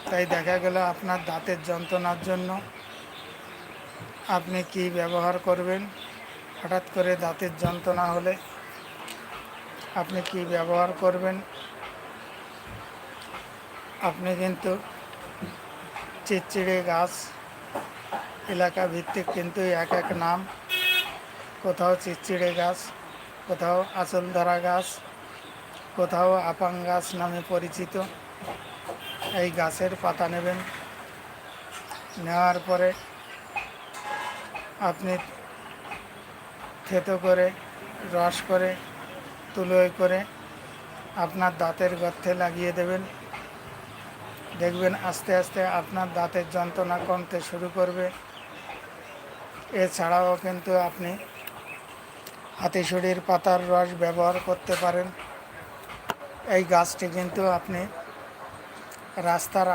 তাই দেখা গেল আপনার দাঁতের যন্ত্রণার জন্য আপনি কি ব্যবহার করবেন? হঠাৎ করে দাঁতের যন্ত্রণা হলে আপনি কি ব্যবহার করবেন? আপনি কিন্তু চিড়চিড়ে গাছ, এলাকা ভিত্তিক কিন্তু এক এক নাম, কোথাও চিড়চিড়ে গাছ, কোথাও আঁচলধরা গাছ, কোথাও আপাং গাছ নামে পরিচিত। এই গাছের পাতা নেবেন, নেওয়ার পরে আপনি থেতো করে, রস করে, তুলোয় করে আপনার দাঁতের গর্তে লাগিয়ে দেবেন। দেখবেন আস্তে আস্তে আপনার দাঁতের যন্ত্রণা কমতে শুরু করবে। এছাড়াও কিন্তু আপনি হাতিশুড়ির পাতার রস ব্যবহার করতে পারেন। এই গাছটি কিন্তু আপনি রাস্তার